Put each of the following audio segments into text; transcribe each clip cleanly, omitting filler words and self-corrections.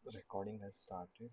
Recording has started.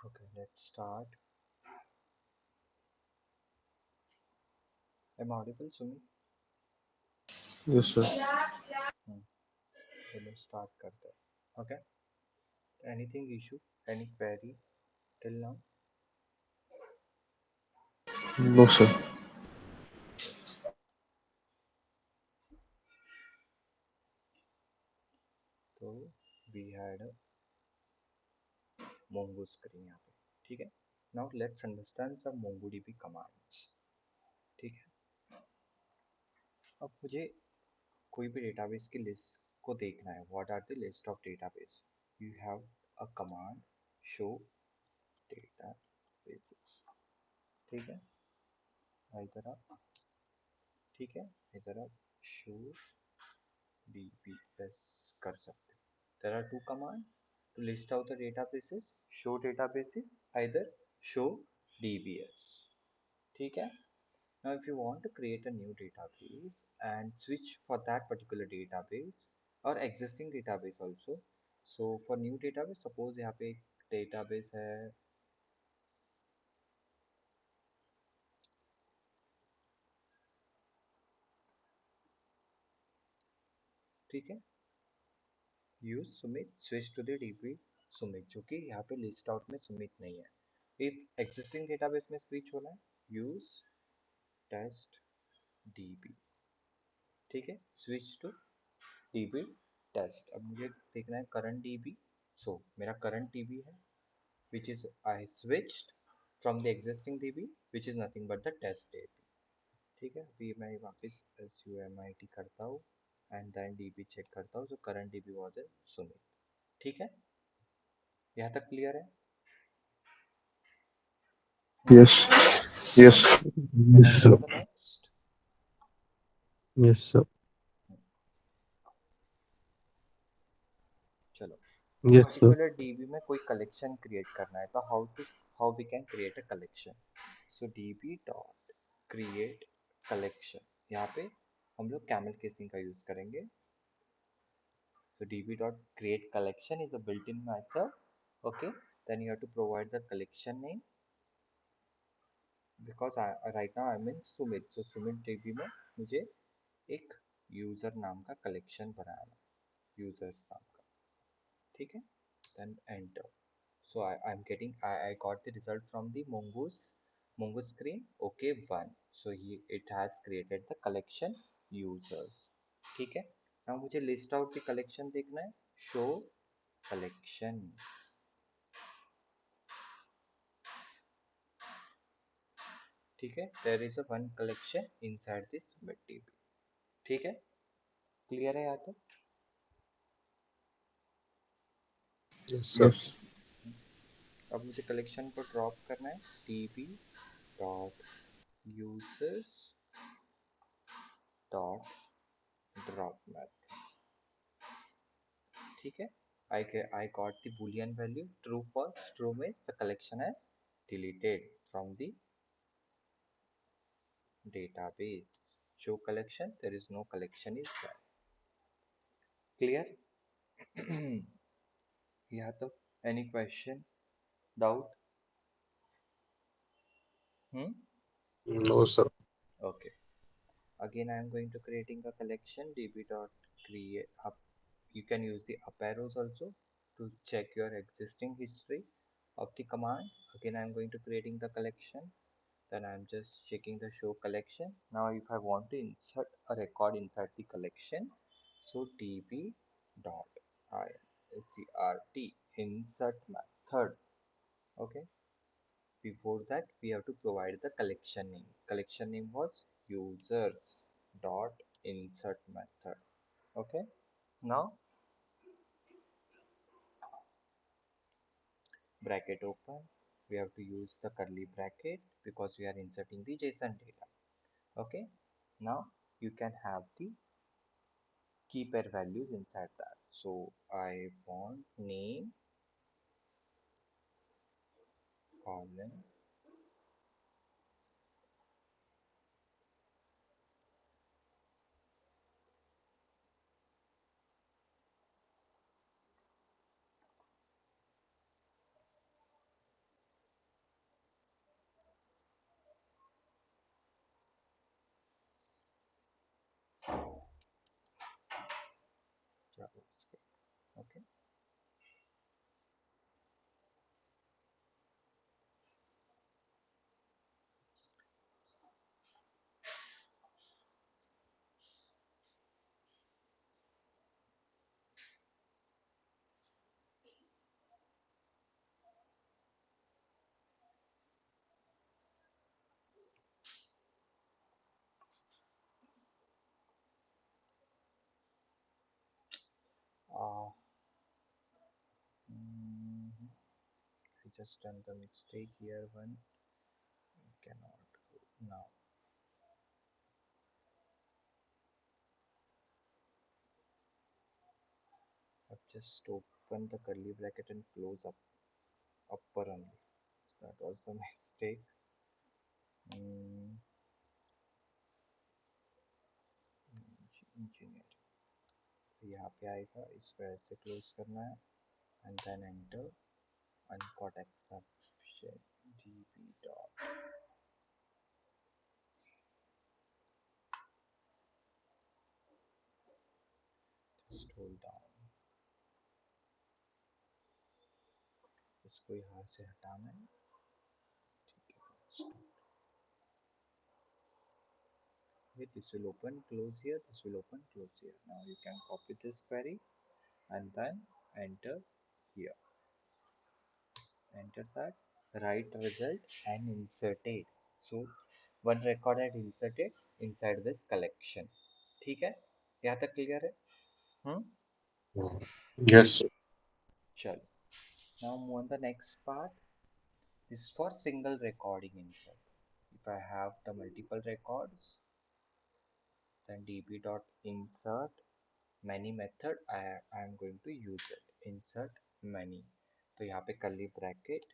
Okay, let's start. Am I audible, Sumi? Yes, sir. Hmm. चलो start करते हैं. Okay. Anything issue? Any query till now? No, sir. तो we had a Mongo screen यहाँ पे. ठीक है. Now let's understand some MongoDB commands. ठीक है. अब मुझे कोई भी database की list को देखना है. What are the list of database? You have a command show databases. ठीक है. इधर आप. ठीक है. इधर आप show dbs कर सकते हो. There are two commands to list out the databases. Show databases, either show dbs. ठीक है. Now if you want to create a new database and switch for that particular database or existing database also. So for new database, suppose यहाँ पे एक database है. ठीक है. use Sumit switch to the db Sumit, जो कि यहाँ पे list out में Sumit नहीं है. if existing database में switch होना है, use test db. ठीक है. switch to db test. अब मुझे देखना है current db. so मेरा current db है, which is I switched from the existing db, which is nothing but the test db. ठीक है. अभी मैं वापस sumit करता हूँ and then db check करता हूँ. so current db was in Sumit. ठीक है. यहाँ तक क्लियर है? Yes. Yes. Can I Yes, move sir. to the next? Yes, sir. चलो. एक Yes, sir. पर्टिकुलर डीबी में कोई कलेक्शन क्रिएट करना है तो how we can create a collection. So DB dot create collection. यहाँ पे हम लोग कैमल केसिंग का यूज करेंगे. so db dot create collection is a built-in method. Okay. Then you have to provide the collection name because right now I'm in Sumit. so Sumit db में मुझे एक user नाम का collection बनाना है. Users नाम का. ठीक है. Then enter. So I'm getting I got the result from the mongoose screen. Okay, one. So it has created the collection users. ठीक है. Now मुझे list out the collection देखना है. Show collection. ठीक है. There is a one collection inside this submit DB. ठीक है. Clear है यहाँ तक? Yes, sir. Yes. अब मुझे collection को drop करना है. DB dot users dot drop method. ठीक है. I got the boolean value true false. True means the collection has deleted from the database. Show collection, there is no collection is there. Clear? Yeah, तो any question, doubt? Hmm? No, sir. Okay. Again, I am going to creating a collection db dot create up. You can use the up arrows also to check your existing history of the command. Again, I am going to creating the collection. Then I'm just checking the show collection. Now if I want to insert a record inside the collection, so db dot insert method. Okay, before that we have to provide the collection name. Collection name was users dot insert method. Okay, now bracket open, we have to use the curly bracket because we are inserting the JSON data. Okay, now you can have the key pair values inside that. So I want name colon JavaScript. Okay. Uh, I just done the mistake here. One cannot go now. I've just opened the curly bracket and close up upper only. That was the mistake. Mm, engineering. तो यहाँ पे आएगा, इसको ऐसे close करना है and then enter uncaught exception db dot just hold down. इसको यहाँ से हटाना है. ठीक है. Stop. Okay, this will open close here, this will open close here. Now you can copy this query and then enter here, enter that, write result and insert it. So one record had inserted inside this collection. ठीक है, यहाँ तक clear है? Yes, sir. चलो. Now move on the next part. This is for single recording insert. If I have the multiple records, then db dot insert many method I am going to use it. Insert many. तो यहाँ पे curly bracket,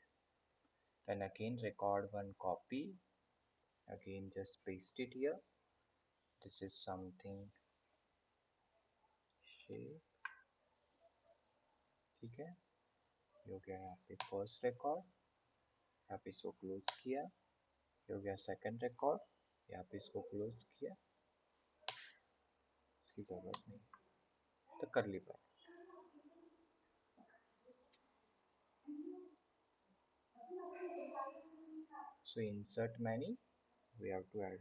then again record one copy, again just paste it here. This is something shape. ठीक है, ये हो गया यहाँ पे फर्स्ट रिकॉर्ड, यहाँ पे इसको क्लोज किया. ये हो गया सेकंड रिकॉर्ड, यहाँ पे इसको क्लोज किया, इसकी जरूरत नहीं. तो curly bracket. So insert many, we have to add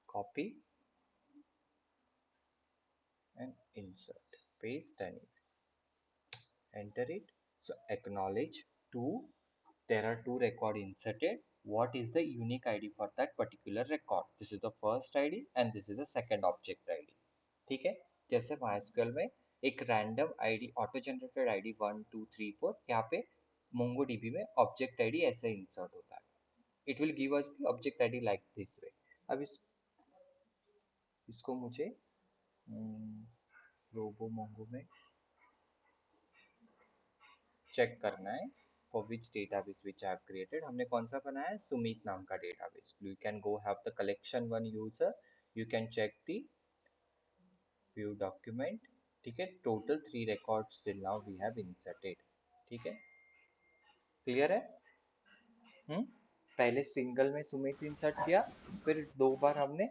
copy and insert, paste and enter it. So acknowledge two, there are two record inserted. What is the unique id for that particular record? This is the first id and this is the second object id. ठीक है, जैसे MySQL में एक random ID auto generated ID 1 2 3 4, यहाँ पे MongoDB में object ID ऐसे insert होता है. It will give us the object ID like this way. अब इसको मुझे रोबो मोंगो में चेक करना है for which database which I have created. हमने कौन सा बनाया है? सुमित नाम का database. You can go have the collection one user, you can check the view document. ठीक है, total 3 records till now we have inserted. ठीक है, क्लियर है? हम्म. पहले सिंगल में सुमित इंसर्ट किया, फिर 2 बार हमने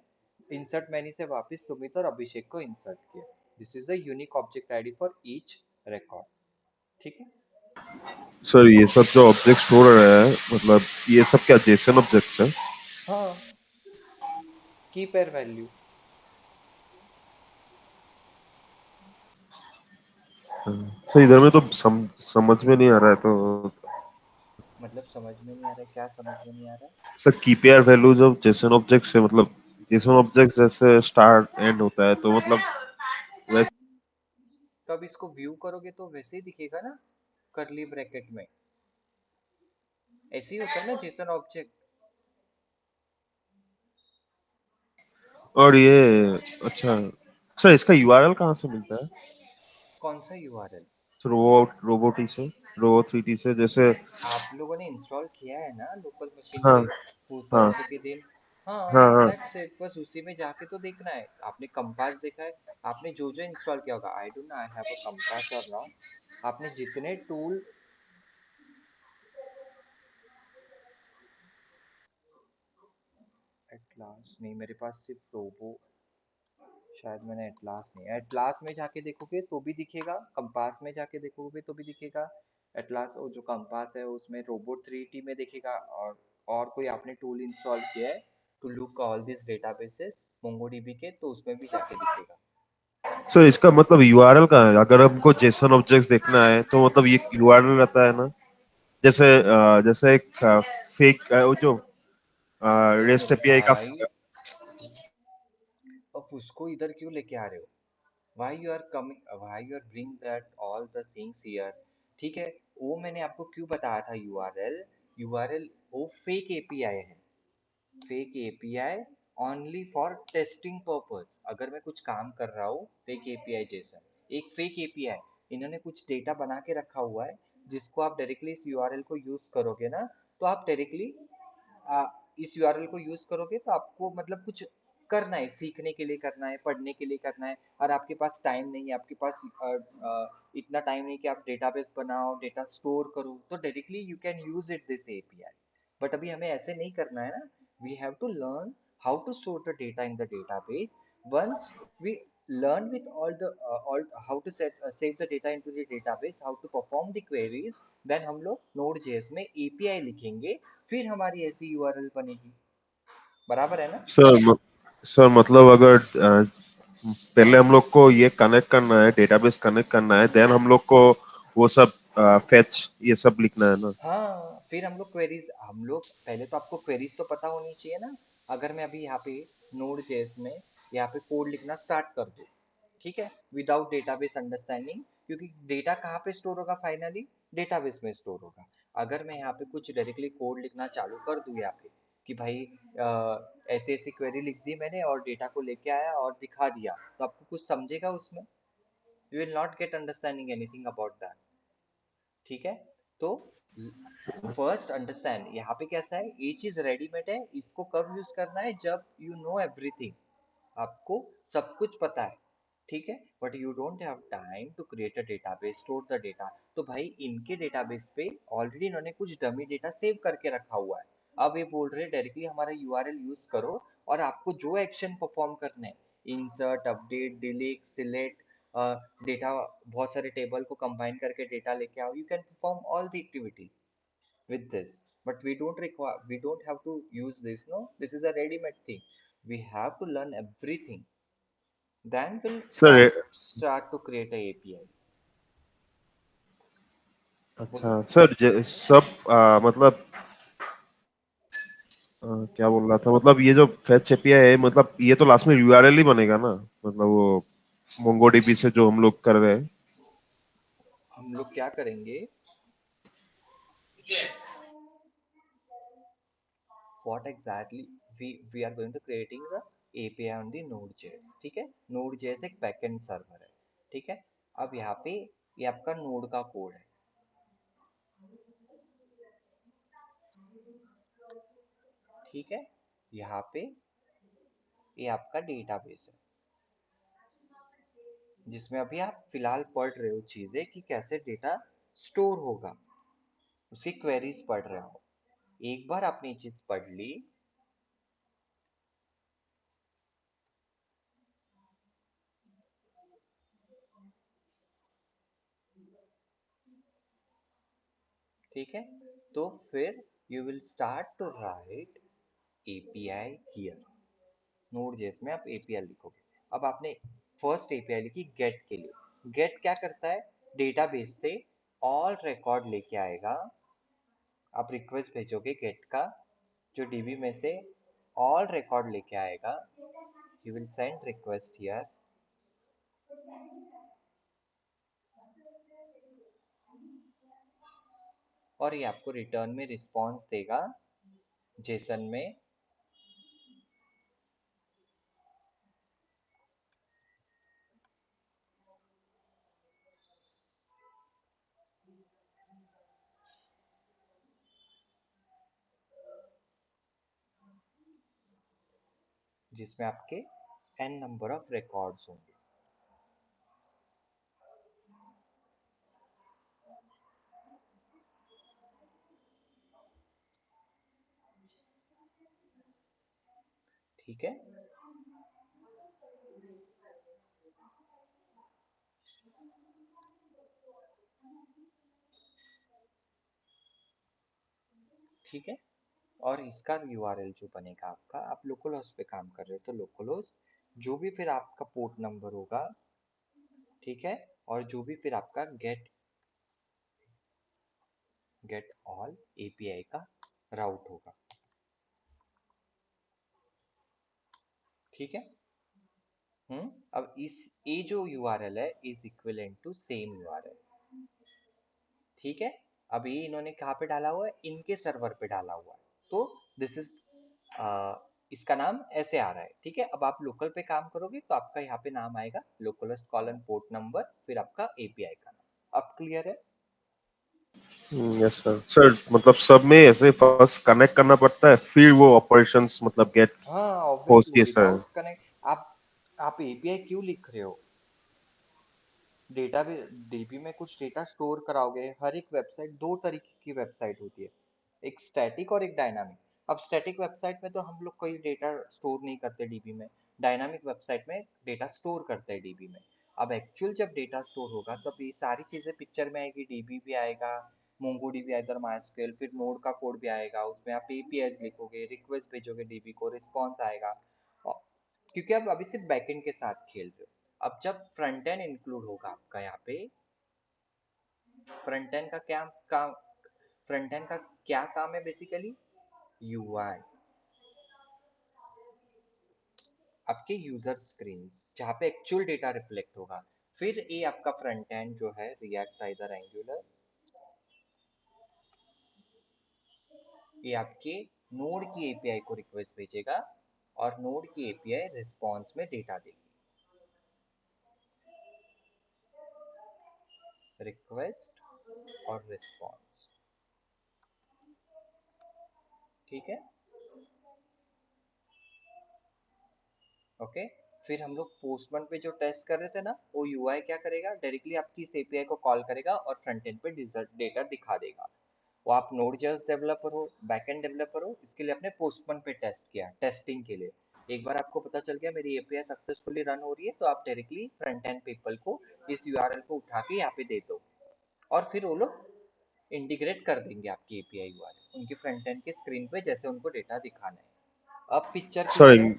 इंसर्ट मेन्यू से वापस सुमित और अभिषेक को इंसर्ट किया. This is the unique object ID for each record. ठीक है. सर ये सब जो ऑब्जेक्ट्स हो रहे हैं मतलब ये सब क्या जेसन ऑब्जेक्ट्स हैं? हाँ, की पेयर वैल्यू. सर इधर में तो समझ में नहीं आ रहा है तो मतलब समझ में नहीं आ रहा है? क्या समझ में नहीं आ रहा है? Sir key pair values of JSON objects है मतलब जेसन ऑब्जेक्ट जैसे स्टार्ट एंड होता है तो मतलब वैसे. तो अब इसको व्यू करोगे तो वैसे ही दिखेगा ना, करली ब्रैकेट में. ऐसे ही होता है ना जेसन ऑब्जेक्ट. और ये अच्छा सर इसका यूआरएल कहाँ से मिलता है? कौन सा यूआरएल? सर रोबोटी से रोबो 3T से जैसे. आप लोगों ने इंस्टॉल किया है ना लोकल मशीन हाँ पे हाँ परसों के दिन. हाँ, हाँ हाँ. That's it. बस उसी में जाके तो देखना है. आपने कंपास देखा है? आपने जो जो इंस्टॉल किया होगा, I don't know I have a compass और नॉट. आपने जितने टूल, एटलास नहीं, मेरे पास सिर्फ रोबो. शायद मैंने एटलास नहीं, एटलास में जाके देखोगे तो भी दिखेगा, कंपास में जाके देखोगे तो भी दिखेगा. एटलास और जो कंपास है उसमें रोबोट 3T में दिखेगा. और कोई आपने टूल इंस्टॉल किया है to look all this databases MongoDB के, तो उसमें भी जाके दिखेगा. सर इसका मतलब यूआरएल कहाँ है अगर हमको जेसन ऑब्जेक्ट्स देखना है तो मतलब ये यूआरएल रहता है ना जैसे जैसे एक फेक वो जो अरे रेस्ट एपीआई का. भाई, अब उसको इधर क्यों लेके आ रहे हो? why you are coming, why you are bring that all the things here. ठीक है, वो मैंने आपको क्यों बताया था यूआरएल. यूआरएल वो फेक एपीआई है. Fake API only for testing purpose. अगर मैं कुछ काम कर रहा हूँ फेक एपीआई जैसा, एक फेक एपीआई, इन्होंने कुछ डेटा बना के रखा हुआ है जिसको आप डायरेक्टली इस यूआरएल को यूज करोगे ना, तो आप डायरेक्टली इस यूआरएल को यूज करोगे तो आपको मतलब कुछ करना है, सीखने के लिए करना है, पढ़ने के लिए करना है, और आपके पास टाइम नहीं है, आपके पास इतना टाइम नहीं कि आप डेटाबेस बनाओ, डेटा स्टोर करो, तो directly you can use it this API. But अभी हमें ऐसे नहीं करना है ना. We have to learn how to store the data in the database. Once we learn with all how to save the data into the database, how to perform the queries, then हम लोग Node.js में API लिखेंगे, फिर हमारी ऐसी URL बनेगी. बराबर है ना? सर सर मतलब अगर पहले हम लोग को ये कनेक्ट करना है डेटाबेस कनेक्ट करना है देन हम लोग को वो सब फेच ये सब लिखना है ना. हाँ, फिर हम लोग क्वेरीज, हम लोग पहले तो आपको क्वेरीज तो पता होनी चाहिए ना. अगर मैं अभी यहाँ पे Node.js में यहाँ पे कोड लिखना स्टार्ट कर दूँ, ठीक है, विदाउट डेटाबेस अंडरस्टैंडिंग, क्योंकि डेटा कहाँ पे स्टोर होगा फाइनली? डेटाबेस में स्टोर होगा. अगर मैं यहाँ पे कुछ डायरेक्टली कोड लिखना चालू कर दूँ यहाँ पे कि भाई ऐसी ऐसी क्वेरी लिख दी मैंने और डेटा को लेके आया और दिखा दिया, तो आपको कुछ समझेगा उसमें? You will not gate understanding anything about that. ठीक है, तो फर्स्ट अंडरस्टैंड यहाँ पे कैसा है, ये चीज रेडीमेड है, इसको कब यूज करना है? जब यू नो एवरीथिंग, आपको सब कुछ पता है. ठीक है, but you don't have time to create a database, store the data. तो भाई इनके डेटाबेस पे ऑलरेडी इन्होंने कुछ डमी डेटा सेव करके रखा हुआ है. अब ये बोल रहे हैं डायरेक्टली हमारा यूआरएल यूज करो और आपको जो एक्शन परफॉर्म करने हैं, insert, update, delete, select, data, बहुत सारे टेबल को कंबाइन करके डेटा लेके आओ, you can perform all the activities with this, but we don't have to use this. No, this is a ready made thing. We have to learn everything, then we'll sir start to create a APIs. बोलो। अच्छा sir सब मतलब क्या बोल रहा था, मतलब ये जो फेच एपीआई है, मतलब ये तो लास्ट में यूआरएल ही बनेगा ना, मतलब वो मोंगोडीबी से जो हम लोग कर रहे हैं। हम लोग क्या करेंगे, what exactly we are going to creating the API on the Node.js, ठीक है। Node.js एक बैकएंड सर्वर है, ठीक है। अब यहाँ पे ये आपका नोड का कोड है, ठीक है। यहाँ पे ये आपका डेटाबेस है, जिसमें अभी आप फिलहाल पढ़ रहे हो चीजें कि कैसे डेटा स्टोर होगा, उसकी क्वेरीज पढ़ रहे हो। एक बार आपने ये चीज पढ़ ली, ठीक है, तो फिर you will start to write API here. Node JS में आप एपीआई लिखोगे। अब आपने फर्स्ट एपीआई लिखी गेट के लिए। गेट क्या करता है, डेटाबेस से ऑल रिकॉर्ड लेके आएगा। आप रिक्वेस्ट भेजोगे गेट का, जो डीबी में से ऑल रिकॉर्ड लेके आएगा। You will send request here, और ये आपको रिटर्न में रिस्पॉन्स देगा जेसन में, जिसमें आपके n नंबर ऑफ रिकॉर्ड्स होंगे, ठीक है। ठीक है, और इसका यूआरएल जो बनेगा आपका, आप लोकल होस्ट पे काम कर रहे हो तो लोकल होस्ट, जो भी फिर आपका पोर्ट नंबर होगा, ठीक है, और जो भी फिर आपका गेट ऑल एपीआई का राउट होगा, ठीक है। अब इस ये जो यूआरएल है is equivalent to same URL, ठीक है। अब ये इन्होंने कहाँ पे डाला हुआ है, इनके सर्वर पे डाला हुआ है, तो दिस इज इसका नाम ऐसे आ रहा है, ठीक है। अब आप लोकल पे काम करोगे तो आपका यहाँ पे नाम आएगा लोकलहोस्ट कॉलन पोर्ट नंबर, फिर आपका एपीआई का नाम। अब क्लियर है। Yes sir. सर मतलब सब में ऐसे फर्स्ट कनेक्ट करना पड़ता है, फिर वो ऑपरेशंस मतलब गेट हाँ, होस्ट ऑब्वियसली ये सर। विदाउट कनेक्ट आप एपीआई क्यों लिख रहे हो। डेटा भी डीबी में कुछ डेटा स्टोर कराओगे। हर एक वेबसाइट दो तरीके की वेबसाइट होती है, एक स्टैटिक और एक डायनामिक। अब स्टैटिक वेबसाइट में तो हम लोग कोई डेटा स्टोर नहीं करते डीबी में, डायनामिक वेबसाइट में डेटा स्टोर करते हैं डीबी में। अब एक्चुअल जब डेटा स्टोर होगा तब ये सारी चीजें पिक्चर में आएगी, डीबी भी आएगा, मोंगोडीबी आएगा, माइस्क्वेल, फिर नोड का कोड भी आएगा, उसमें आप एपीआईज लिखोगे, रिक्वेस्ट भेजोगे डीबी को, रिस्पॉन्स आएगा। क्योंकि आप अभी सिर्फ बैकएंड के साथ खेल रहे हो। अब जब फ्रंट एंड इंक्लूड होगा आपका यहाँ पे, फ्रंट एंड का क्या काम, फ्रंट एंड का क्या काम है बेसिकली, यूआई, आपके यूजर स्क्रीन, जहाँ पे एक्चुअल डेटा रिफ्लेक्ट होगा। फिर ये आपका फ्रंट एंड जो है रिएक्ट आइदर एंगुलर, ये आपके नोड की एपीआई को रिक्वेस्ट भेजेगा, और नोड की एपीआई रिस्पॉन्स में डेटा देगी, रिक्वेस्ट और रिस्पॉन्स, ठीक है। ओके। फिर हम लोग पोस्टमैन पे जो टेस्ट कर रहे थे ना, वो यूआई क्या करेगा, डायरेक्टली आपकी इस एपीआई को कॉल करेगा और फ्रंट एंड पे डेटा दिखा देगा। वो आप नोड जेएस डेवलपर हो, बैकएंड डेवलपर हो, इसके लिए आपने पोस्टमैन पे टेस्ट किया टेस्टिंग के लिए, एक बार आपको पता चल गया मेरी एपीआई सक्सेसफुली रन हो रही है, तो आप डायरेक्टली फ्रंट एंड पीपल को इस यूआरएल को उठा के यहाँ पे दे दो, और फिर वो लोग इंटीग्रेट कर देंगे आपकी एपीआई यूआरएल उनकी फ्रंट एंड के स्क्रीन पे जैसे उनको डेटा दिखाना है। अब पिक्चर सर क्लियर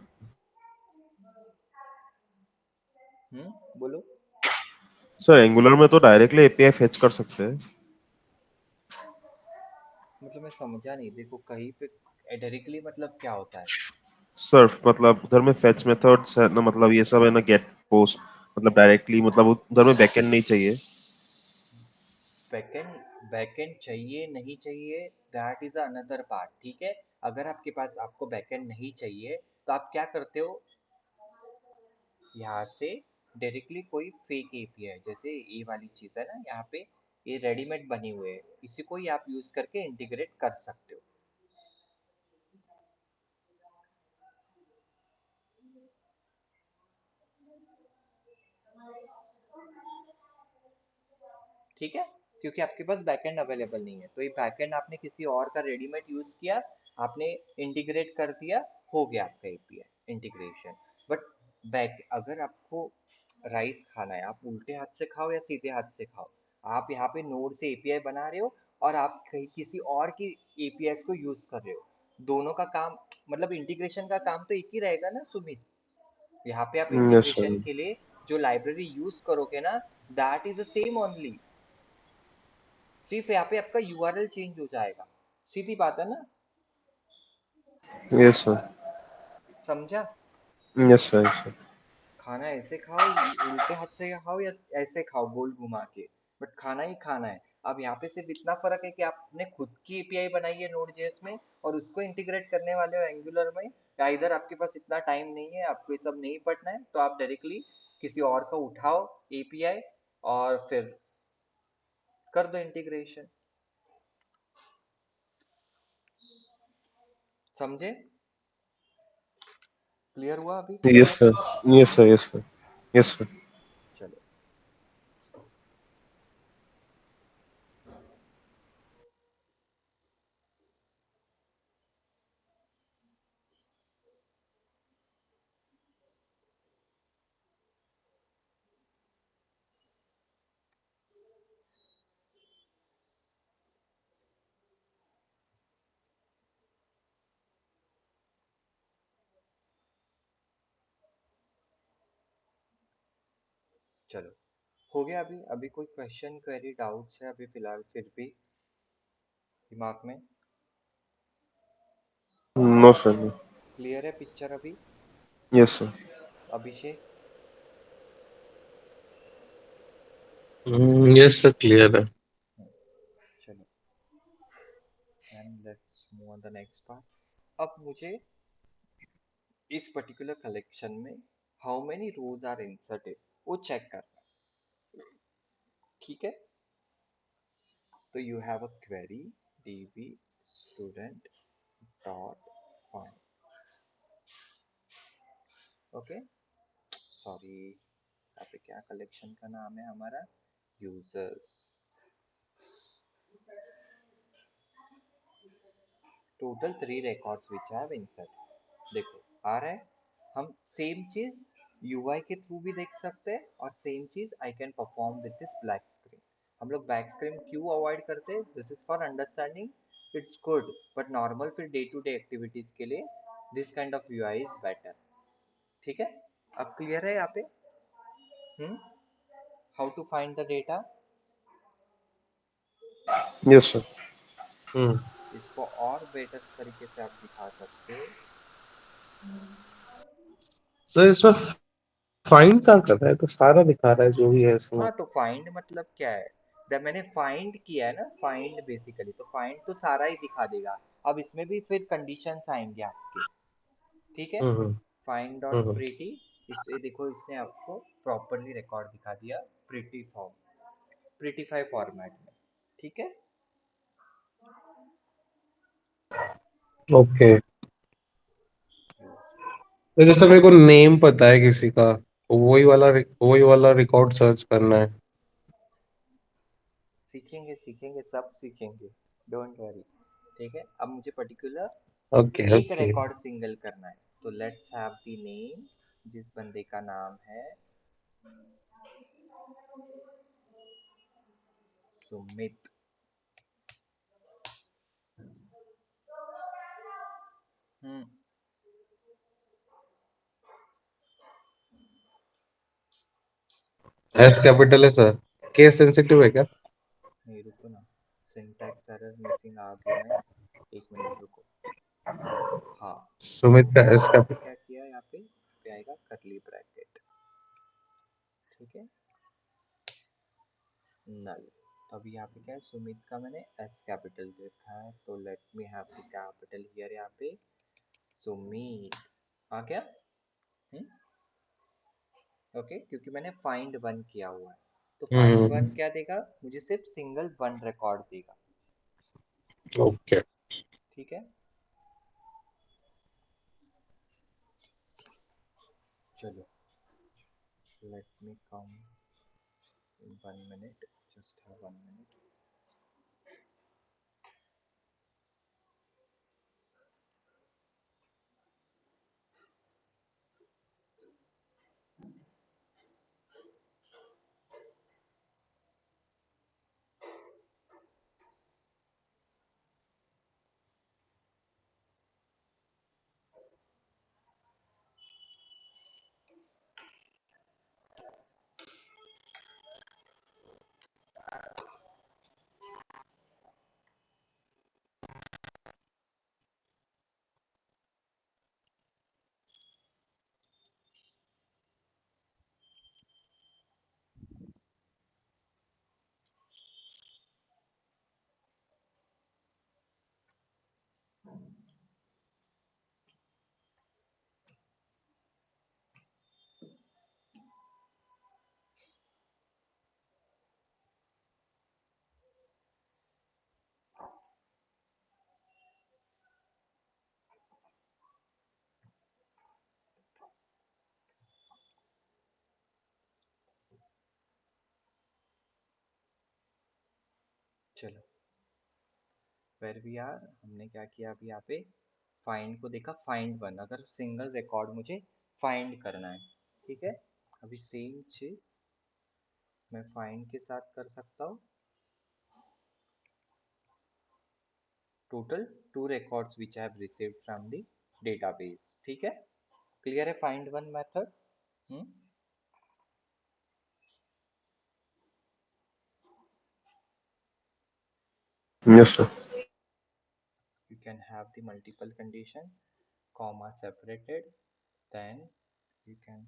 है? बोलो। सर एंगुलर में तो डायरेक्टली एपीआई फेच कर सकते हैं। मतलब मैं समझा नहीं, देखो कहीं पे डायरेक्टली मतलब क्या होता है? सर मतलब उधर में फेच मेथड्स है ना, मतलब ये सब है ना, गेट पोस्ट, मतलब डायरेक्टली, मतलब उधर में बैकएंड नहीं चाहिए। बैकएंड बैकएंड चाहिए नहीं चाहिए, दैट इज अनदर पार्ट, ठीक है। अगर आपके पास आपको बैकएंड नहीं चाहिए तो आप क्या करते हो, यहाँ से डायरेक्टली कोई फेक एपीआई जैसे ये वाली चीज है ना यहाँ पे, ये रेडीमेड बने हुए हैं, इसी को ही आप यूज करके इंटीग्रेट कर सकते हो। ठीक है, क्योंकि आपके पास बैकएंड अवेलेबल नहीं है, तो ये बैकएंड आपने किसी और का रेडीमेड यूज किया, आपने इंटीग्रेट कर दिया, हो गया आपका एपीआई इंटीग्रेशन। बट बैक अगर आपको राइस खाना है, आप उल्टे हाथ से खाओ या सीधे हाथ से खाओ, आप यहाँ पे नोड से एपीआई बना रहे हो और आप कहीं किसी और की एपीआई को यूज कर रहे हो, दोनों का काम मतलब इंटीग्रेशन का काम तो एक ही रहेगा ना सुमित। यहाँ पे आप यस इंटीग्रेशन सर। के लिए जो लाइब्रेरी यूज करोगे ना, that is the same only, सिर्फ यहाँ पे आपका यूआरएल चेंज हो जाएगा, सीधी बात है ना। Yes sir. समझा? Yes sir. Yes sir. खाना ऐसे खाओ, उल्टे हाथ से खाओ या ऐसे खाओ गोल घुमा के, बट खाना ही खाना है। अब यहाँ पे सिर्फ इतना फर्क है कि आपने खुद की एपीआई बनाई है नोड जेएस में और उसको इंटीग्रेट करने वाले हो एंगुलर में, या इधर आपके पास इतना टाइम नहीं है, आपको ये सब नहीं पढ़ना है, तो आप डायरेक्टली किसी और का उठाओ एपीआई और फिर कर दो इंटीग्रेशन। समझे? क्लियर हुआ अभी? Yes sir. Yes sir. Yes sir. Yes sir. चलो। चलो, हो गया अभी? अभी कोई क्वेश्चन क्वेरी डाउट्स है अभी फिलहाल फिर भी दिमाग में? No sir. क्लियर है पिक्चर अभी? Yes sir. Abhishek? Yes sir, clear है। हम्म, चलो, and let's move on the next part. अब मुझे इस पर्टिकुलर कलेक्शन में how many rows are inserted वो चेक करना है, ठीक है। तो you have a query db student dot find, okay. Sorry, यहाँ पे क्या कलेक्शन का नाम है हमारा, users. Total 3 records which I have insert। देखो आ रहा है, हम सेम चीज यूआई के थ्रू भी देख सकते हैं और सेम चीज I can perform with this black screen. हम लोग बैक स्क्रीन क्यों अवॉइड करते हैं? This is for understanding, it's good, but normal फिर डे टू डे एक्टिविटीज के लिए this kind of UI is better, ठीक है। अब क्लियर है यहाँ पे? Hmm, how to find the data? Yes sir. Hmm इसको और बेटर तरीके से आप दिखा सकते हो। सर, इसमें फाइंड क्या कर रहा है? तो सारा दिखा रहा है जो भी है इसमें। हाँ, तो फाइंड मतलब क्या है? जब मैंने फाइंड किया है ना, फाइंड बेसिकली तो फाइंड तो सारा ही दिखा देगा। अब इसमें भी फिर कंडीशंस आएंगे आपके, ठीक है। हम्म फाइंड डॉट हम्म प्रीटी, इससे देखो इसने आपको प्रॉपरली रिकॉर्ड दिखा दिया, प्रीटी फॉर्म, प्रीटीफाई फॉर्मेट में, ठीक है। ओके। तो जैसे मेरे को नेम पता है किसी का, तो वही वाला रिकॉर्ड सर्च करना है। सीखेंगे सीखेंगे सब सीखेंगे, डोंट वरी, ठीक है। अब मुझे पर्टिकुलर ओके एक ओके। रिकॉर्ड सिंगल करना है, तो लेट्स हैव द नेम, जिस बंदे का नाम है सुमित। हम्म एस कैपिटल है सर। केस सेंसिटिव है क्या? नहीं रुको ना, सिंटैक्स एरर मिसिंग आ गया है, एक मिनट रुको। हाँ, तो सुमित का एस मैंने कैपिटल। क्या किया, यहाँ पे आएगा करली ब्रैकेट, ठीक है, नल। तो अभी यहाँ पे क्या है, सुमित का मैंने एस कैपिटल देखा है, तो let me have the capital here, यहाँ पे सुमित आ गया। हम्म ओके, क्योंकि मैंने फाइंड वन किया हुआ है, तो फाइंड वन हम्म। क्या देगा मुझे, सिर्फ सिंगल वन रिकॉर्ड देगा, ओके। ठीक है। चलो, let me come in 1 minute, just have 1 minute। चलो, वेर वी आर, हमने क्या किया अभी यहाँ पे, फाइंड को देखा, फाइंड वन, अगर सिंगल रिकॉर्ड मुझे फाइंड करना है, ठीक है। अभी सेम चीज मैं फाइंड के साथ कर सकता हूँ, total 2 records which I have received from the database, ठीक है। क्लियर है find one method? Hmm yes sir. you can have the multiple condition, comma separated, then you can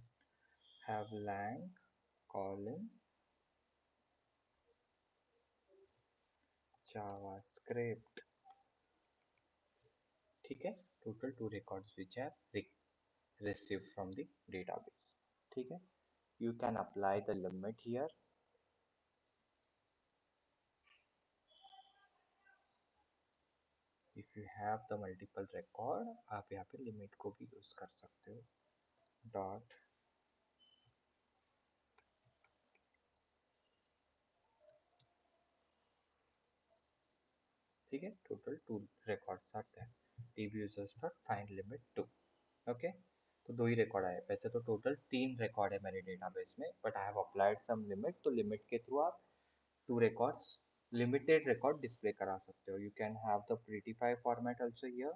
have lang colon javascript, ठीक है। Total 2 records which I have received from the database, ठीक है। You can apply the limit here, if you have the multiple record, आप यहाँ पे limit को भी use कर सकते हो, डॉट, ठीक है। टोटल 2 records आते हैं, db users dot find limit 2, okay. तो 2 ही रिकॉर्ड आए, वैसे तो टोटल 3 रिकॉर्ड है मेरे डेटाबेस में, but I have applied some limit, तो लिमिट के थ्रू आप 2 records, लिमिटेड रिकॉर्ड डिस्प्ले करा सकते हो। You can have the prettify format also here,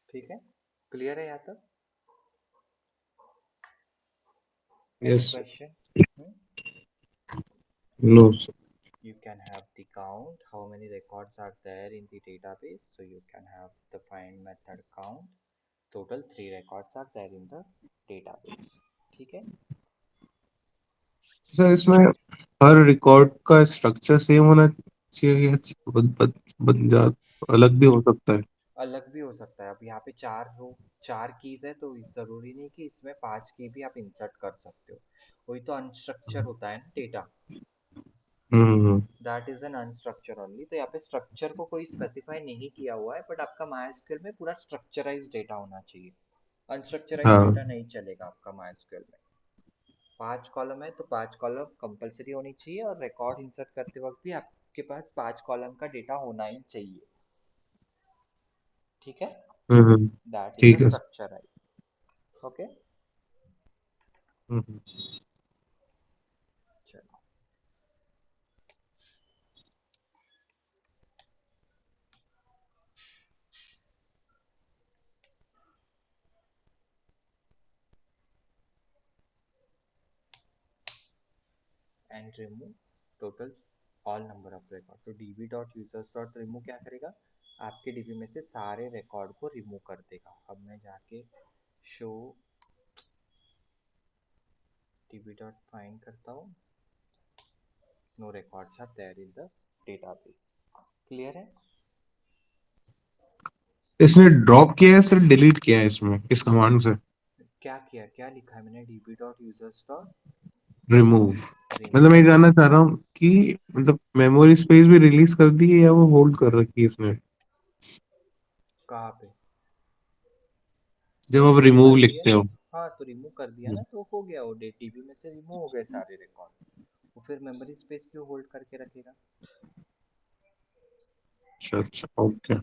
ठीक है। क्लियर है यहाँ तक? Any yes. Question? No sir. You can have the count, how many records are there in the database, so you can have the find method count, total 3 records are there in the database, ठीक है। Sir इसमें हर record का structure same होना चाहिए या बन जा अलग भी हो सकता है? अलग भी हो सकता है, अब यहाँ पे 4 कीज है, तो जरूरी नहीं कि इसमें 5 की भी आप इंसर्ट कर सकते हो, वही तो अनस्ट्रक्चर होता है ना data, hmm. That is an unstructured only. तो यहाँ पे स्ट्रक्चर को कोई स्पेसिफाई नहीं किया हुआ है, बट आपका MySQL में पूरा स्ट्रक्चराइज डेटा होना चाहिए, अनस्ट्रक्चराइज हाँ। डेटा नहीं चलेगा आपका MySQL में। 5 कॉलम है तो 5 कॉलम कंपलसरी होनी चाहिए, और रिकॉर्ड इंसर्ट करते वक्त भी आपके पास 5 कॉलम का डेटा होना ही चाहिए, ठीक है, हम्म, दैट इज द ठीक है। स्ट्रक्चराइज। ओके, हम्म, चलो and remove total all number of record. तो db dot users dot remove क्या करेगा, आपके db में से सारे रिकॉर्ड को रिमूव कर देगा। अब मैं जाके शो db डॉट फाइंड करता हूँ, no records are there in the database. Clear है? इसने ड्रॉप किया है सिर्फ डिलीट किया है इसमें इस कमांड से? क्या किया, क्या लिखा है मैंने, db dot users dot remove. मतलब मैं रिमूव। ये जानना चाह रहा हूँ कि मतलब मेमोरी स्पेस भी रिलीज कर दी है या वो होल्ड कर रखी है इसने? कहाँ पे? जब आप रिमूव रिमूव कर दिया लिखते ना। हो। हाँ तो रिमूव कर दिया ना, तो हो गया वो डीबी में से रिमूव हो गए सारे रिकॉर्ड। वो फिर मेमोरी स्पेस क्यों होल्ड करके रखेगा? अच्छा अच्छा, okay.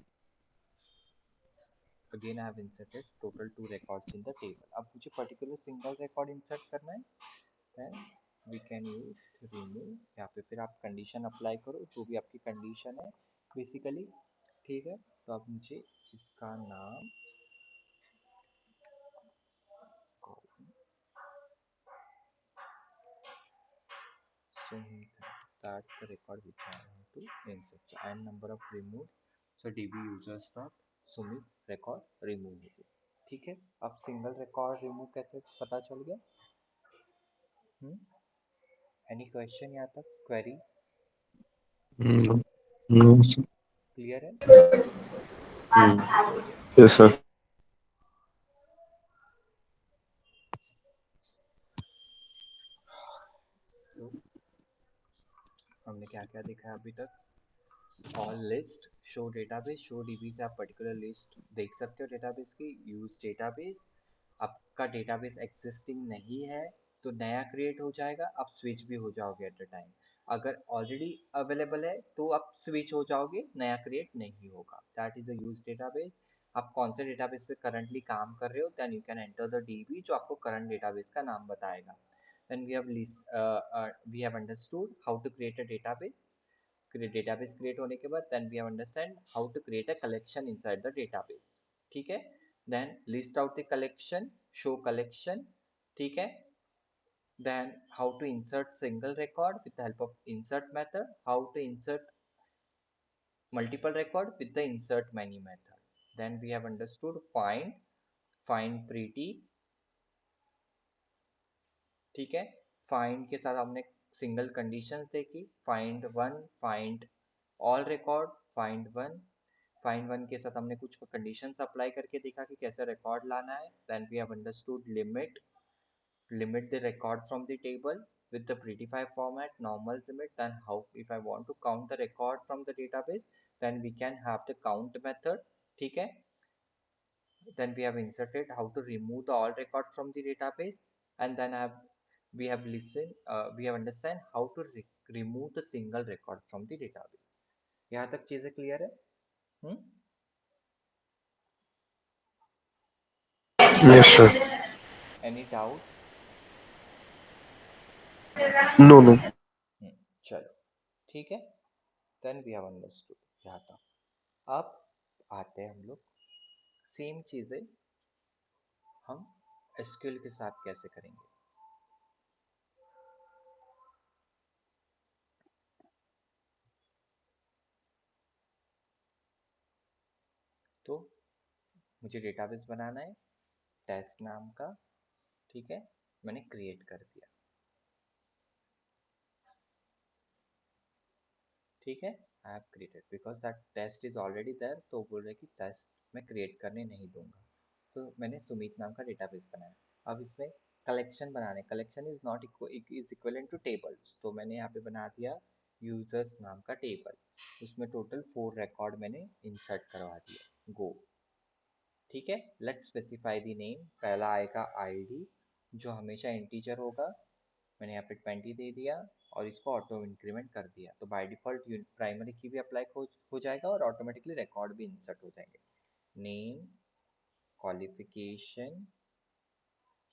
Again I have inserted total 2 records in the table. अब मुझे पर्टिकुलर सिंगल रिकॉर्ड इंसर्ट करना है, then we can use remove. यहाँ पे फिर आप कंडीशन अप्लाई करो, जो भी आपकी कंडीशन है बेसिकली। ठीक है, तो अब मुझे इसका नाम that the record which I want to insert and number of removed, so db users dot sumit record remove हो गया। ठीक है, अब सिंगल रिकॉर्ड रिमूव कैसे पता चल गया? एनी क्वेश्चन यहाँ तक, क्वेरी हम्म, हम्म, क्लियर है? Yes sir. तो हमने क्या क्या देखा है अभी तक? All list, show database, show dB से आप पर्टिकुलर लिस्ट देख सकते हो डेटाबेस की। यूज डेटाबेस, आपका डेटाबेस एग्जिस्टिंग नहीं है तो नया क्रिएट हो जाएगा, आप स्विच भी हो जाओगे एट अ टाइम। अगर ऑलरेडी अवेलेबल है तो आप स्विच हो जाओगे, नया क्रिएट नहीं होगा। That is a use database. आप कौन से डेटाबेस पे करंटली काम कर रहे हो, then you can enter the DB जो आपको करंट डेटाबेस का नाम बताएगा। Then we have understood how to create a database. Database create होने के बाद then we have understand how to create a collection inside the database. ठीक है, then list out the collection, show collection. ठीक है, then how to insert single record with the help of insert method, how to insert multiple record with the insert many method. Then we have understood find pretty। ठीक है, find के साथ हमने single conditions देखी, find one, find all record, find one के साथ हमने कुछ कंडीशंस अप्लाई करके देखा कि कैसे रिकॉर्ड लाना है। then we have understood limit the record from the table with the prettify format, normal limit. Then how if I want to count the record from the database, then we can have the count method। ठीक है, then we have inserted how to remove the all record from the database, and then we have listened we have understand how to remove the single record from the database। यहाँ तक चीजें clear है? Hmm, yes sir. Any doubt? No no. चलो ठीक है, then we have understood यहाँ तक। अब आते हैं हम लोग सेम चीजें हम एसक्यूएल के साथ कैसे करेंगे। तो मुझे डेटाबेस बनाना है टेस्ट नाम का। ठीक है, मैंने क्रिएट कर दिया। ठीक है, I have created because that test is already there, तो बोल रहे कि टेस्ट मैं क्रिएट करने नहीं दूंगा। तो मैंने सुमित नाम का डेटाबेस बनाया। अब इसमें कलेक्शन बनाने, collection is not is equivalent to tables, तो मैंने यहाँ पे बना दिया यूजर्स नाम का टेबल। उसमें टोटल 4 रिकॉर्ड मैंने इंसर्ट करवा दिया। गो। ठीक है, लेट्स स्पेसिफाई द नेम। पहला आएगा आईडी जो हमेशा इंटीजर होगा, मैंने यहाँ पे 20 दे दिया और इसको ऑटो इंक्रीमेंट कर दिया। तो बाय डिफॉल्ट प्राइमरी की भी अप्लाई हो जाएगा और ऑटोमेटिकली रिकॉर्ड भी इंसर्ट हो जाएंगे। नेम, क्वालिफिकेशन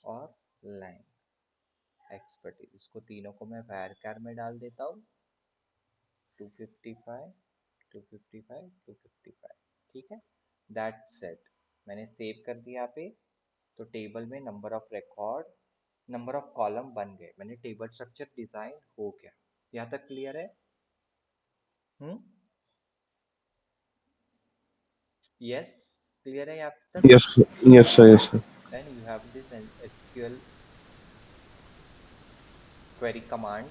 और लैंग एक्सपर्टीज, इसको तीनों को मैं varchar में डाल देता हूँ 255 255 255। ठीक है, दैट्स सेट, मैंने सेव कर दिया यहाँ पे। तो टेबल में number of record, number of column बन गए, मैंने टेबल स्ट्रक्चर डिजाइन हो गया। यहाँ तक क्लियर है? यस, क्लियर है यहाँ तक? Yes yes sir, yes sir. Then you have this SQL query command,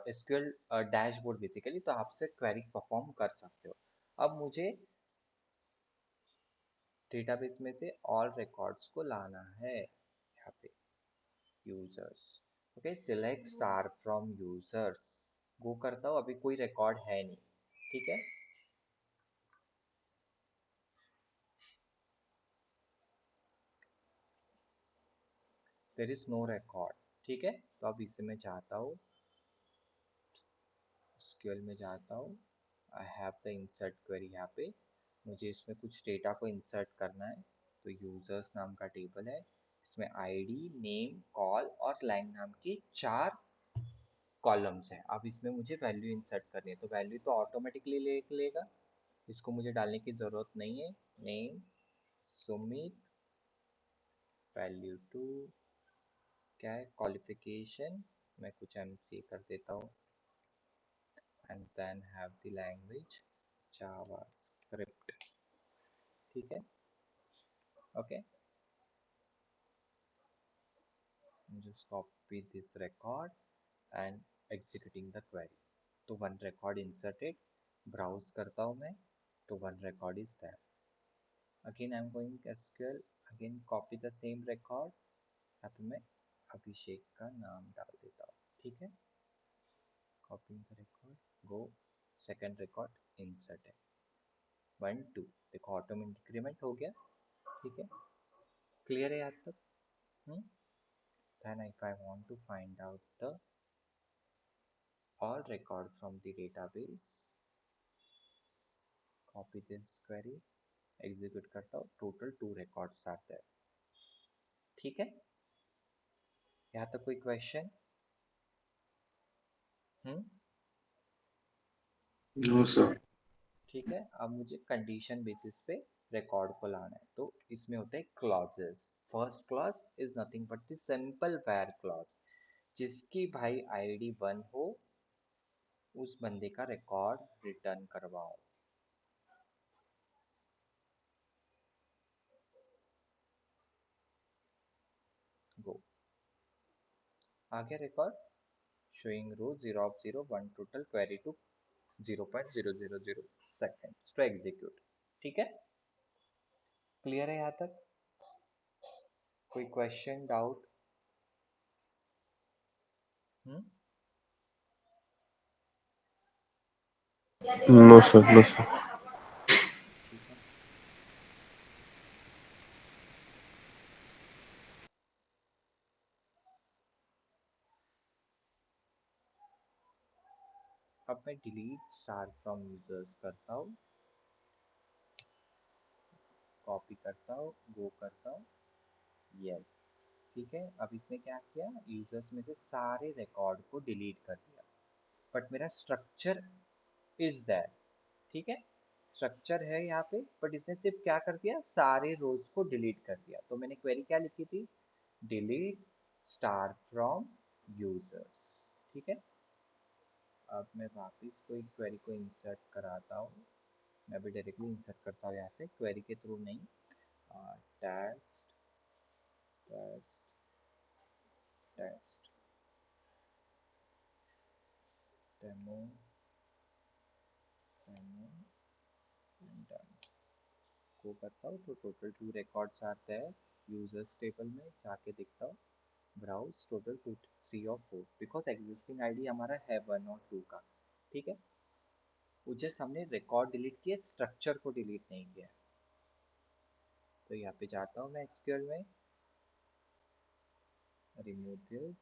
SQL dashboard basically, तो आप से क्वेरी परफॉर्म कर सकते हो। अब मुझे डेटाबेस में से ऑल रिकॉर्ड्स को लाना है, यहाँ पे users, okay, select star from users, go करता हूँ, अभी कोई रिकॉर्ड है नहीं। ठीक है, देयर इज नो रिकॉर्ड। ठीक है, तो अब इसे मैं चाहता हूँ, एसक्यूएल में जाता हूँ, I have the insert query, यहाँ पे मुझे इसमें कुछ डेटा को इंसर्ट करना है। तो यूजर्स नाम का टेबल है, इसमें आईडी, नेम, कॉल और लैंग नाम की 4 कॉलम्स हैं। अब इसमें मुझे वैल्यू इंसर्ट करनी है, तो वैल्यू तो ऑटोमेटिकली ले लेगा, इसको मुझे डालने की ज़रूरत नहीं है। नेम सुमित, वैल्यू 2, क्या है, क्वालिफिकेशन मैं कुछ एमसी कर देता हूँ, and then have the language JavaScript. ठीक है, okay, just copy this record and executing the query। तो one record inserted, browse करता हूँ मैं, तो one record is there। again I'm going SQL, again copy the same record, यहाँ पे मैं अभिषेक का नाम डाल देता हूँ। ठीक है, copying the record, go, second record insert है 1 2, देखो ऑटो में इंक्रीमेंट हो गया। ठीक है, क्लियर है यहाँ तक? then if I want to find out the all record from the database, copy this query, execute करता हूँ, टोटल 2 रिकॉर्ड्स आते हैं। ठीक है, यहाँ तक कोई क्वेश्चन? No sir. ठीक है, अब मुझे कंडीशन बेसिस पे रिकॉर्ड को लाना है, तो इसमें होते हैं clauses. First clause is nothing but the simple where clause, जिसकी भाई आईडी 1 हो उस बंदे का रिकॉर्ड रिटर्न करवाओ। गो, आ गया record, showing row 0 of 0 1 total, query to 0.000 seconds to execute। ठीक है, क्लियर है यहाँ तक? कोई question, doubt? No sir, no sir. ठीक है, अब मैं डिलीट स्टार फ्रॉम यूजर्स करता हूँ, कॉपी करता हूँ, गो करता हूँ, यस। ठीक है, अब इसने क्या किया, यूजर्स में से सारे रिकॉर्ड को डिलीट कर दिया, बट मेरा स्ट्रक्चर इज देयर। ठीक है, स्ट्रक्चर है यहाँ पे, बट इसने सिर्फ क्या कर दिया, सारे रोज को डिलीट कर दिया। तो मैंने क्वेरी क्या लिखी थी, डिलीट स्टार फ्रॉम यूजर्स। ठीक है, अब मैं वापस कोई क्वेरी को इंसर्ट कराता हूँ, मैं भी डायरेक्टली इंसर्ट करता हूँ यहाँ से, क्वेरी के थ्रू नहीं। Test test test demo demo done, को करता हूँ, तो टोटल 2 रिकॉर्ड्स आते हैं यूजर्स टेबल में, जाके देखता हूँ, ब्राउज, टोटल 2 3 और 4, बिकॉज एग्जिस्टिंग आईडी हमारा है 1 और 2 का। ठीक है, वो जस्ट हमने रिकॉर्ड डिलीट किया, स्ट्रक्चर को डिलीट नहीं किया। तो यहाँ पे जाता हूँ मैं एसक्यूएल में, रिमूव दिस,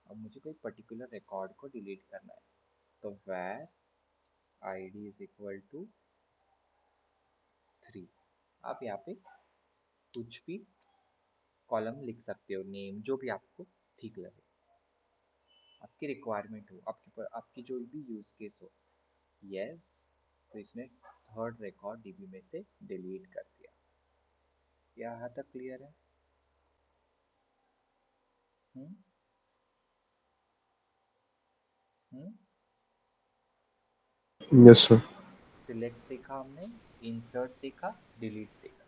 अब मुझे कोई पर्टिकुलर रिकॉर्ड को डिलीट करना है, तो where id is equal to 3, आप यहाँ पे कुछ भी कॉलम लिख सकते हो, नेम, जो भी आपको ठीक लगे, आपकी रिक्वायरमेंट हो, आपकी जो भी यूज केस हो। यस, तो इसने थर्ड रिकॉर्ड डीबी में से डिलीट कर दिया। यहाँ तक क्लियर है? हम्म हम्म यस सर। सिलेक्ट देखा हमने, इंसर्ट देखा, डिलीट देखा,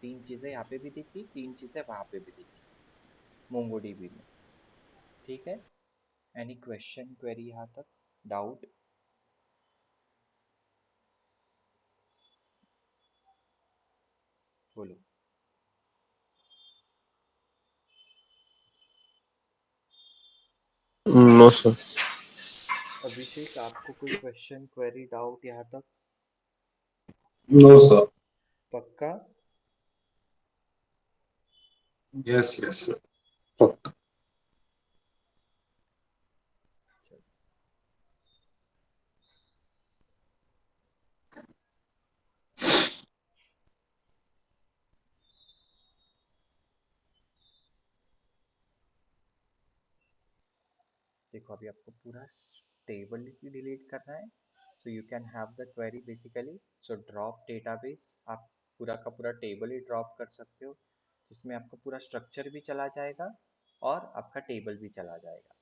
तीन चीजें यहाँ पे भी दिखी, तीन चीजें वहां पे भी दिखी मोंगोडीबी में। ठीक है, एनी क्वेश्चन, क्वेरी यहाँ तक, डाउट? बोलो। No sir. अभिषेक, आपको कोई क्वेश्चन, क्वेरी, डाउट यहाँ तक? No sir. पक्का? यस यस सर, पक्का। चलो, देखो अभी आपको पूरा टेबल ही डिलीट करना है, so you can have the query basically, so drop database, आप पूरा का पूरा टेबल ही ड्रॉप कर सकते हो, जिसमें आपका पूरा स्ट्रक्चर भी चला जाएगा और आपका टेबल भी चला जाएगा।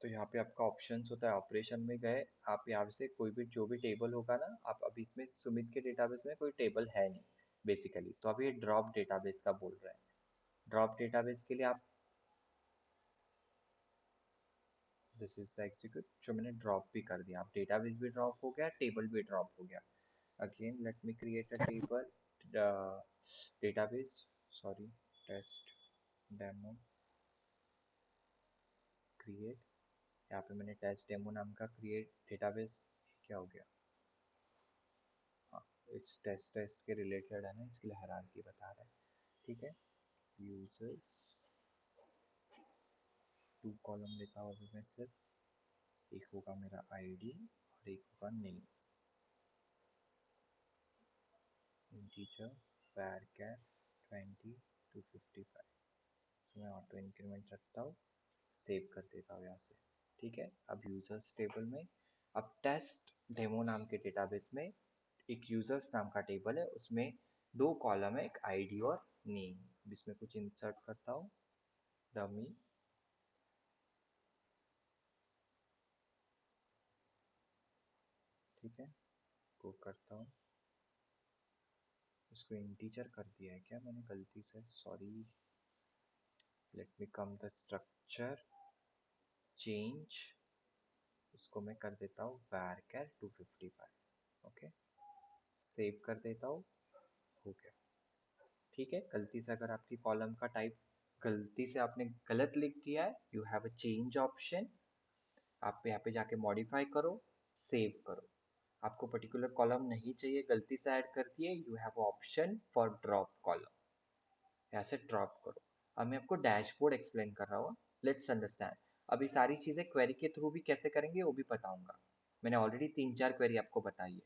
तो यहाँ पे आपका ऑप्शंस होता है, ऑपरेशन में गए आप, यहाँ से कोई भी जो भी टेबल होगा ना, आप अभी इसमें सुमित के डेटाबेस में कोई टेबल है नहीं बेसिकली, तो अभी ये ड्रॉप डेटाबेस का बोल रहे हैं। ड्रॉप डेटाबेस के लिए आप, दिस इज द एग्जीक्यूट, जो मैंने ड्रॉप भी कर दिया, आप डेटाबेस भी ड्रॉप हो गया, टेबल भी ड्रॉप हो गया। Again let me create a table, database, sorry, test demo create, यहाँ पे मैंने टेस्ट डेमो नाम का क्रिएट डेटाबेस, क्या हो गया, हाँ, इस टेस्ट टेस्ट के रिलेटेड है ना, इसके लिए हायरार्की बता रहा है। ठीक है, यूजर्स, 2 कॉलम लेता हूँ अभी मैं सिर्फ, एक होगा मेरा आईडी और एक होगा नेम, इंटीजर varchar 20 to 55, तो मैं ऑटो इंक्रीमेंट रखता हूँ, सेव कर देता हूँ यहाँ से। ठीक है, अब यूजर्स टेबल में, अब टेस्ट डेमो नाम के डेटाबेस में एक यूजर्स नाम का टेबल है, उसमें 2 कॉलम है, एक आईडी और नेम, इसमें कुछ इंसर्ट करता हूँ, डमी, ठीक है, वो करता हूँ, इसको इंटीजर कर दिया है क्या मैंने गलती से, sorry, let me come the structure change, इसको मैं कर देता हूँ varchar 255, ओके, सेव कर देता हूँ, हो गया। ठीक है, गलती से अगर आपकी कॉलम का टाइप गलती से आपने गलत लिख दिया है, you have a change option, आप यहाँ पे जाके मॉडिफाई करो, सेव करो। आपको पर्टिकुलर कॉलम नहीं चाहिए, गलती से ऐड कर दिए, you have option for drop column, यहाँ से ड्रॉप करो। अब मैं आपको डैशबोर्ड एक्सप्लेन कर रहा हूँ, लेट्स अंडरस्टैंड। अभी सारी चीज़ें क्वेरी के थ्रू भी कैसे करेंगे वो भी बताऊंगा, मैंने ऑलरेडी 3-4 क्वेरी आपको बताई है,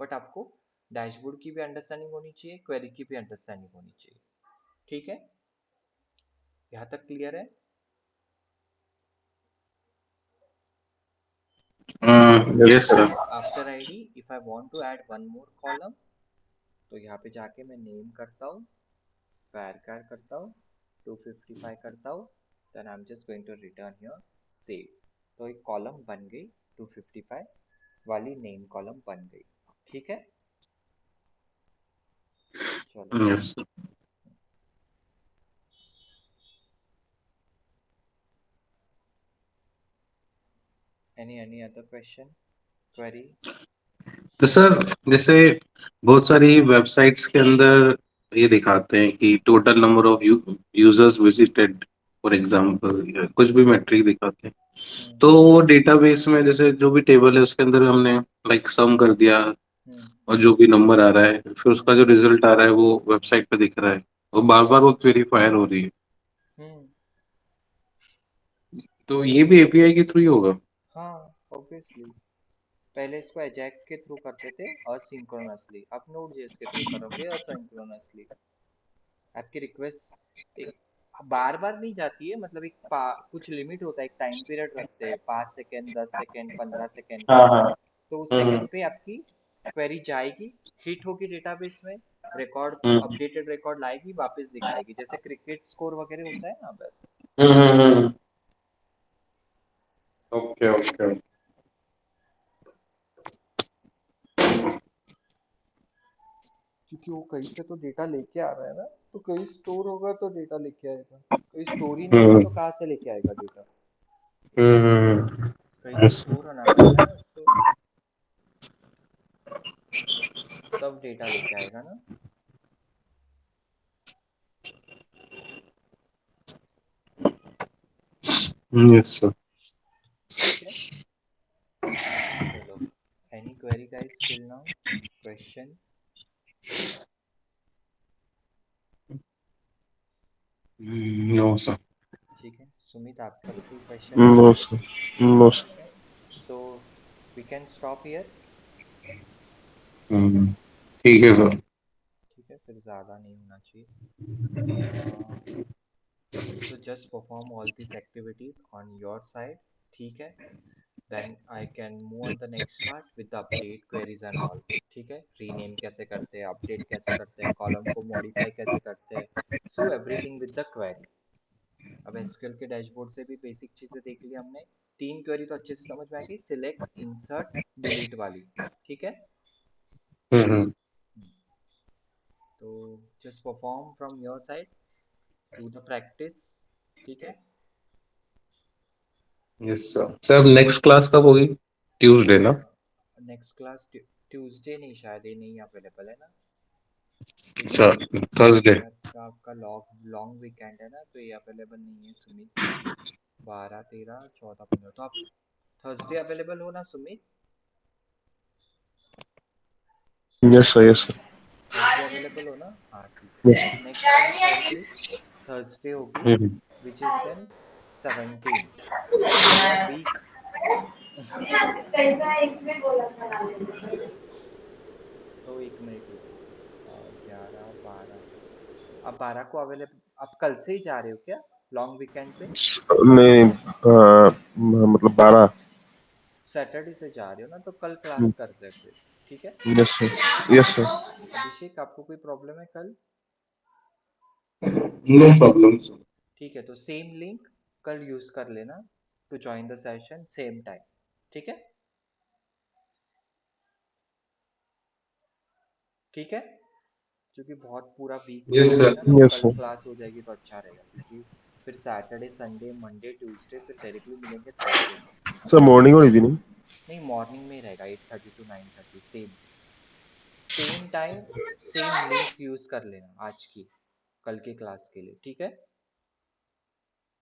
बट आपको डैशबोर्ड की भी अंडरस्टैंडिंग होनी चाहिए, क्वेरी की भी अंडरस्टैंडिंग होनी चाहिए। ठीक है, यहाँ तक क्लियर है? Yes yes sir. After ID if I want to add one more column, तो यहाँ पे जाके मैं नेम करता हूँ, varchar करता हूँ, 255 करता हूँ, then I am just going to return here save, तो एक कॉलम बन गई 255 वाली, नेम कॉलम बन गई। ठीक है, चलो, yes any other question, query? तो सर, जैसे बहुत सारी वेबसाइट्स के अंदर ये दिखाते हैं कि total number of users visited, for example, कुछ भी मेट्रिक दिखाते हैं। हम्म तो वो डेटाबेस में जैसे जो भी टेबल है उसके अंदर हमने लाइक सम कर दिया, हम्म और जो भी नंबर आ रहा है फिर उसका हम्म जो रिजल्ट आ रहा है वो वेबसाइट पे दिख रहा है, और बार बार वो क्वेरी फायर हो रही है। हम्म तो ये भी एपीआई के थ्रू ही होगा? हाँ, ऑब्वियसली, पहले इसको एजेक्स के थ्रू करते थे असिंक्रोनसली, अब नोड.js के थ्रू करोगे असिंक्रोनसली। आपकी रिक्वेस्ट एक बार बार नहीं जाती है, मतलब कुछ लिमिट होता है, एक टाइम पीरियड रखते हैं, 5 सेकेंड, 10 सेकेंड, 15 सेकेंड का। हाँ हाँ। तो उस हम्म सेकेंड पे आपकी क्वेरी जाएगी, हिट होगी डेटाबेस में, रिकॉर्ड हम्म अपडेटेड रिकॉर्ड लाएगी, वापस दिखाएगी, जैसे क्रिकेट स्कोर वगैरह होता है ना बस। हम्म। Okay okay. क्योंकि वो कहीं से तो डेटा लेके आ रहा है ना, तो कहीं स्टोर होगा तो डेटा लेके आएगा, कहीं स्टोर ही नहीं होगा हम्म तो कहाँ से लेके आएगा डेटा? हम्म। कहीं तो स्टोर होना पड़ेगा ना उसको, तब डेटा लेके आएगा ना। Yes sir. ठीक है, चलो। Any query guys till now? Question? No sir. ठीक है सुमित, आपका भी कोई क्वेश्चन है? No sir, no sir. ठीक है, so we can stop here. Hmm, ठीक है सर। ठीक है, फिर ज़्यादा नहीं होना चाहिए। So just perform all these activities on your side. ठीक है, then I can move on the next part with the update queries and all. ठीक है, रीनेम कैसे करते हैं, अपडेट कैसे करते हैं, कॉलम को मॉडिफाई कैसे करते हैं, so everything with the query. अब एसक्यूएल के डैशबोर्ड से भी बेसिक चीज़ें देख ली हमने। 3 क्वेरी तो अच्छे से समझ में आ गई, सिलेक्ट, इंसर्ट, डिलीट वाली। ठीक है, हम्म। तो just perform from your side, do the practice. ठीक है, yes sir. Sir next class कब होगी? ट्यूसडे ना? नेक्स्ट क्लास ट्यूसडे नहीं, शायद ये नहीं अवेलेबल है ना। ठीक है, अच्छा, थर्सडे। यार का आपका लॉन्ग लॉन्ग वीकेंड है ना, तो ये अवेलेबल नहीं है सुमित। 12, 13, 14, 15, तो आप थर्सडे अवेलेबल हो ना Sumit? Yes sir, yes Thursday available हो ना? हाँ ठीक है, सर। तो नेक्स्ट क्लास डायरेक्टली थर्सडे होगी, हम्म। Which is then 17। तो पूरा वीक। पैसा इसमें बोला था। तो 1 मिनट रुको, 11, 12, आप 12 को अवेलेबल, आप कल से ही जा रहे हो क्या लॉन्ग वीकेंड पे? नहीं, मतलब 12। सैटरडे से जा रहे हो ना, तो कल क्लास करते हैं फिर। ठीक है, yes sir, yes sir. Abhishek आपको कोई प्रॉब्लम है कल? No problem sir. ठीक है, तो सेम लिंक कल यूज कर लेना to join the session same time. ठीक है, ठीक है, क्योंकि बहुत पूरा वीक जा यस रहा है सर। ना, तो यस कल सर। क्लास हो जाएगी तो अच्छा रहेगा, क्योंकि फिर सैटरडे, संडे, मंडे, ट्यूसडे फिर डायरेक्टली मिलेंगे थर्सडे को। सर मॉर्निंग और इवनिंग? नहीं, मॉर्निंग में ही रहेगा, 8:30 to 9:30, same same time, same link use कर लेना आज की, कल की क्लास के लिए। ठीक है,